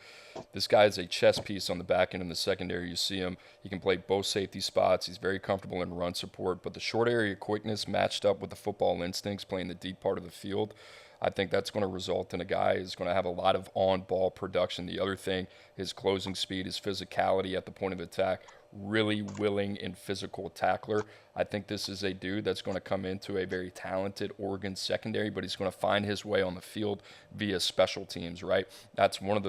this guy is a chess piece on the back end in the secondary. You see him. He can play both safety spots. He's very comfortable in run support. But the short area quickness matched up with the football instincts playing the deep part of the field, I think that's going to result in a guy who's going to have a lot of on-ball production. The other thing, his closing speed, his physicality at the point of attack, really willing and physical tackler. I think this is a dude that's going to come into a very talented Oregon secondary, but he's going to find his way on the field via special teams, right? That's one of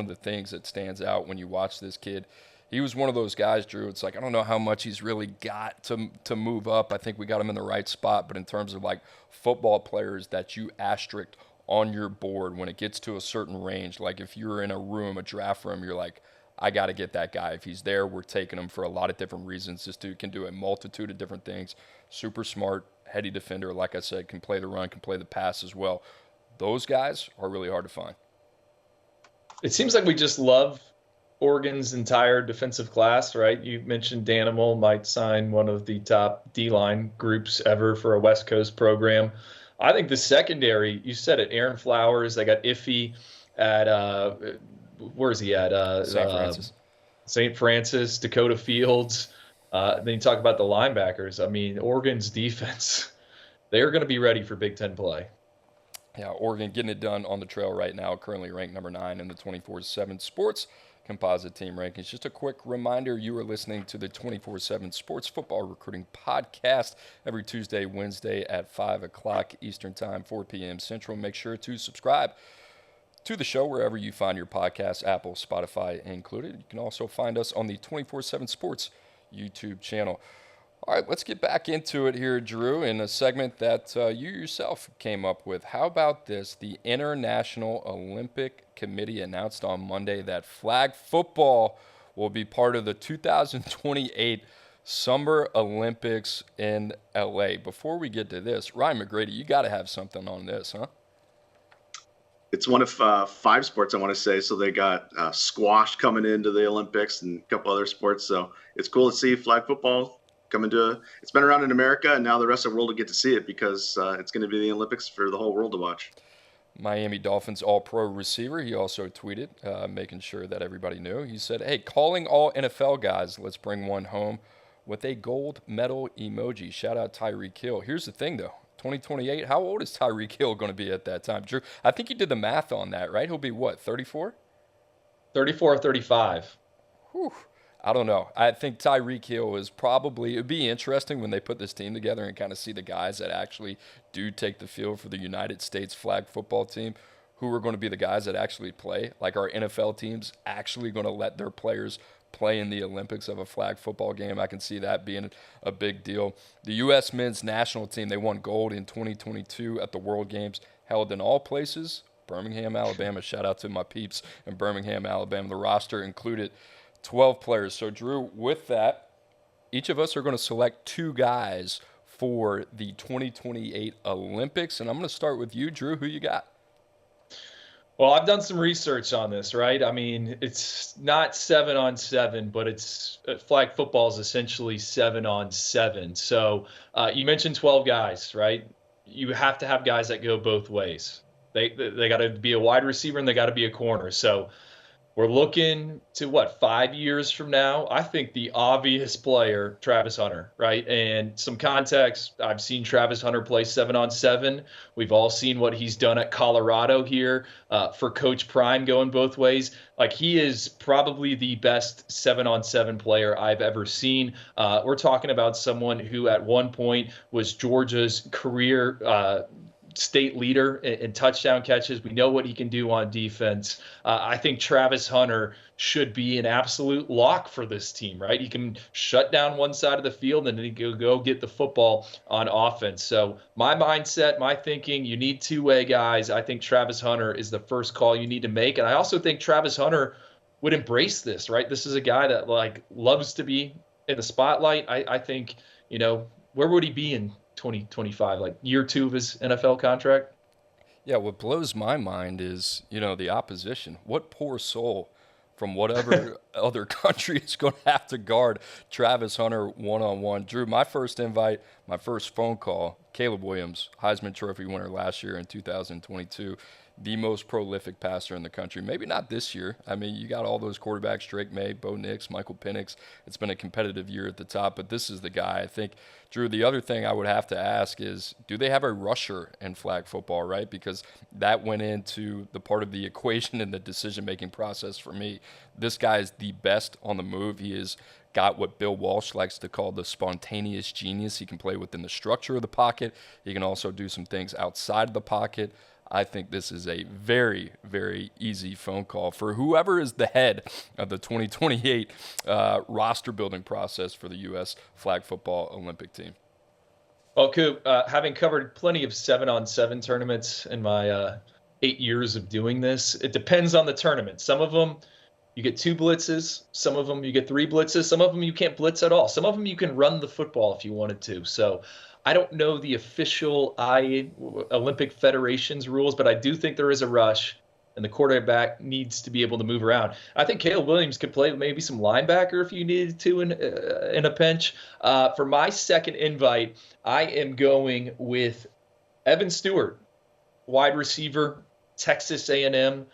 the things that stands out when you watch this kid. He was one of those guys, Drew. It's like, I don't know how much he's really got to move up. I think we got him in the right spot. But in terms of like football players that you asterisk on your board when it gets to a certain range, like if you're in a draft room, you're like, I got to get that guy. If he's there, we're taking him for a lot of different reasons. This dude can do a multitude of different things. Super smart, heady defender. Like I said, can play the run, can play the pass as well. Those guys are really hard to find. It seems like we just love Oregon's entire defensive class, right? You mentioned Danimal might sign one of the top D-line groups ever for a West Coast program. I think the secondary, you said it, Aaron Flowers, they got Iffy at, where is he at? St. Francis, Dakota Fields. Then you talk about the linebackers. I mean, Oregon's defense, they're going to be ready for Big Ten play. Yeah, Oregon getting it done on the trail right now, currently ranked number 9 in the 24/7 Sports Composite Team Rankings. Just a quick reminder, you are listening to the 24/7 Sports Football Recruiting Podcast every Tuesday, Wednesday at 5 o'clock Eastern Time, 4 p.m. Central. Make sure to subscribe to the show wherever you find your podcasts, Apple, Spotify included. You can also find us on the 24/7 Sports YouTube channel. All right, let's get back into it here, Drew, in a segment that you yourself came up with. How about this? The International Olympic Committee announced on Monday that flag football will be part of the 2028 Summer Olympics in LA. Before we get to this, Ryan McGrady, you got to have something on this, huh? It's one of 5 sports, I want to say. So they got squash coming into the Olympics and a couple other sports. So it's cool to see flag football coming to. It's been around in America, and now the rest of the world will get to see it because it's going to be the Olympics for the whole world to watch. Miami Dolphins All-Pro receiver, he also tweeted, making sure that everybody knew. He said, hey, calling all NFL guys, let's bring one home with a gold medal emoji. Shout out Tyreek Hill. Here's the thing, though. 2028, how old is Tyreek Hill going to be at that time? Drew, I think you did the math on that, right? He'll be what, 34? 34 or 35. Whew. I don't know. I think Tyreek Hill is probably – it would be interesting when they put this team together and kind of see the guys that actually do take the field for the United States flag football team, who are going to be the guys that actually play. Like our NFL teams actually going to let their players play in the Olympics of a flag football game. I can see that being a big deal. The U.S. men's national team, they won gold in 2022 at the World Games, held in all places. Birmingham, Alabama. Shout out to my peeps in Birmingham, Alabama. The roster included 12 players. So, Drew, with that, each of us are going to select 2 guys for the 2028 Olympics. And I'm going to start with you, Drew. Who you got? Well, I've done some research on this, right? I mean, it's not 7-on-7, but it's flag football is essentially 7-on-7. So you mentioned 12 guys, right? You have to have guys that go both ways. They got to be a wide receiver and they got to be a corner. So we're looking to 5 years from now? I think the obvious player, Travis Hunter, right? And some context, I've seen Travis Hunter play 7-on-7. We've all seen what he's done at Colorado here for Coach Prime going both ways. Like, he is probably the best 7-on-7 player I've ever seen. We're talking about someone who at one point was Georgia's career state leader in touchdown catches. We know what he can do on defense. I think Travis Hunter should be an absolute lock for this team, right? He can shut down one side of the field and then he can go get the football on offense. So my mindset, my thinking, you need two-way guys. I think Travis Hunter is the first call you need to make. And I also think Travis Hunter would embrace this, right? This is a guy that loves to be in the spotlight. I think, where would he be in 2025, like year 2 of his NFL contract? Yeah, what blows my mind is, the opposition. What poor soul from whatever other country is going to have to guard Travis Hunter one-on-one. Drew, my first invite, my first phone call, Caleb Williams, Heisman Trophy winner last year in 2022, the most prolific passer in the country. Maybe not this year. I mean, you got all those quarterbacks, Drake May, Bo Nix, Michael Penix. It's been a competitive year at the top, but this is the guy. I think, Drew, the other thing I would have to ask is, do they have a rusher in flag football, right? Because that went into the part of the equation in the decision-making process for me. This guy is the best on the move. He is got what Bill Walsh likes to call the spontaneous genius. He can play within the structure of the pocket. He can also do some things outside of the pocket. I think this is a very, very easy phone call for whoever is the head of the 2028 roster building process for the U.S. flag football Olympic team. Well, Coop, having covered plenty of 7-on-7 tournaments in my 8 years of doing this, it depends on the tournament. Some of them you get 2 blitzes. Some of them you get 3 blitzes. Some of them you can't blitz at all. Some of them you can run the football if you wanted to. So I don't know the official Olympic Federation's rules, but I do think there is a rush, and the quarterback needs to be able to move around. I think Caleb Williams could play maybe some linebacker if you needed to in a pinch. For my second invite, I am going with Evan Stewart, wide receiver, Texas A&M.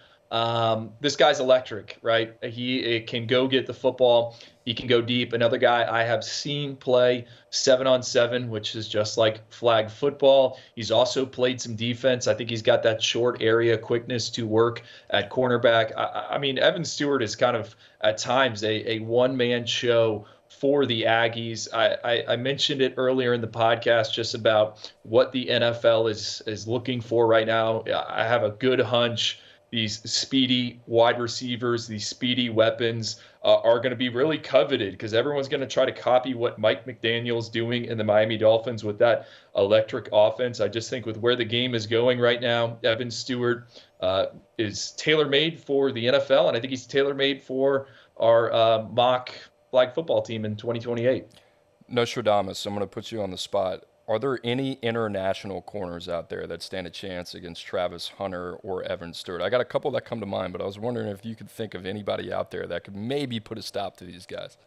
This guy's electric, right? He can go get the football. He can go deep. Another guy I have seen play 7-on-7, which is just like flag football. He's also played some defense. I think he's got that short area quickness to work at cornerback. I mean, Evan Stewart is kind of at times a one-man show for the Aggies. I mentioned it earlier in the podcast just about what the NFL is looking for right now. I have a good hunch these speedy wide receivers, these speedy weapons are going to be really coveted because everyone's going to try to copy what Mike McDaniel's doing in the Miami Dolphins with that electric offense. I just think with where the game is going right now, Evan Stewart is tailor-made for the NFL, and I think he's tailor-made for our mock flag football team in 2028. Nostradamus, I'm going to put you on the spot. Are there any international corners out there that stand a chance against Travis Hunter or Evan Stewart? I got a couple that come to mind, but I was wondering if you could think of anybody out there that could maybe put a stop to these guys.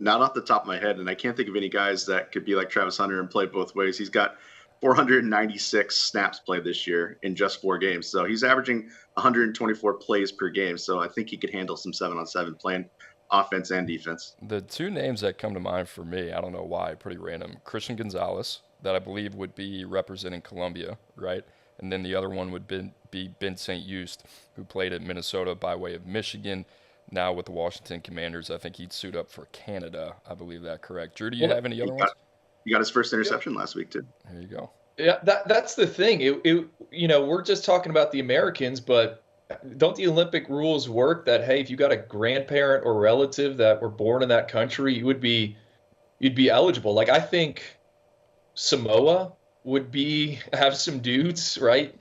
Not off the top of my head, and I can't think of any guys that could be like Travis Hunter and play both ways. He's got 496 snaps played this year in just 4 games. So he's averaging 124 plays per game. So I think he could handle some 7-on-7 playing offense and defense. The 2 names that come to mind for me, I don't know why, pretty random. Christian Gonzalez, that I believe would be representing Columbia, right? And then the other one would be Ben St. Juste, who played at Minnesota by way of Michigan. Now with the Washington Commanders, I think he'd suit up for Canada. I believe that correct. Drew, do you have any other ones? He got his first interception last week, too. There you go. Yeah, that's the thing. We're just talking about the Americans, but don't the Olympic rules work that, hey, if you got a grandparent or relative that were born in that country, you'd be eligible? Like, I think Samoa would have some dudes, right?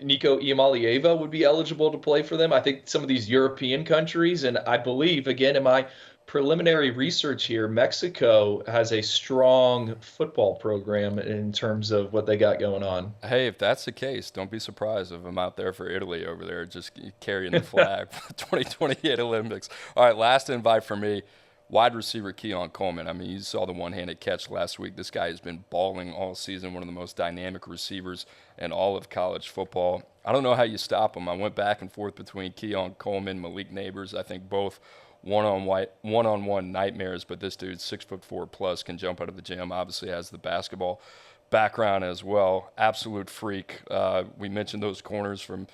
Nico Iamaleava would be eligible to play for them. I think some of these European countries, and I believe, again, in my preliminary research here, Mexico has a strong football program in terms of what they got going on. Hey, if that's the case, don't be surprised if I'm out there for Italy over there just carrying the flag for the 2028 Olympics. All right, last invite for me. Wide receiver Keon Coleman. I mean, you saw the one-handed catch last week. This guy has been balling all season, one of the most dynamic receivers in all of college football. I don't know how you stop him. I went back and forth between Keon Coleman, Malik Neighbors. I think both one-on-one nightmares, but this dude's 6'4" plus, can jump out of the gym, obviously has the basketball background as well. Absolute freak. We mentioned those corners from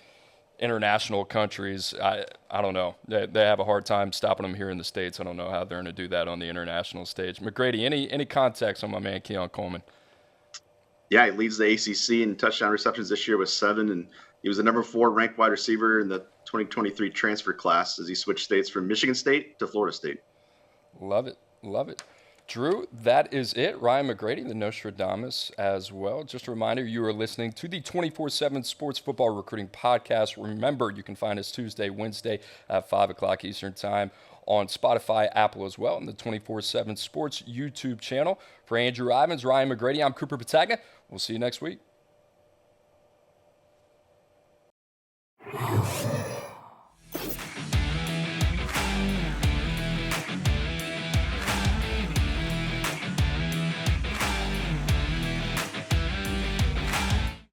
international countries. I don't know. They have a hard time stopping them here in the States. I don't know how they're going to do that on the international stage. McGrady, any context on my man Keon Coleman? Yeah, he leads the ACC in touchdown receptions this year with 7, and he was the number 4 ranked wide receiver in the 2023 transfer class as he switched states from Michigan State to Florida State. Love it. Love it. Drew, that is it. Ryan McGrady, the Nostradamus as well. Just a reminder, you are listening to the 24/7 Sports Football Recruiting Podcast. Remember, you can find us Tuesday, Wednesday at 5 o'clock Eastern Time on Spotify, Apple as well, and the 24/7 Sports YouTube channel. For Andrew Ivins, Ryan McGrady, I'm Cooper Petagna. We'll see you next week.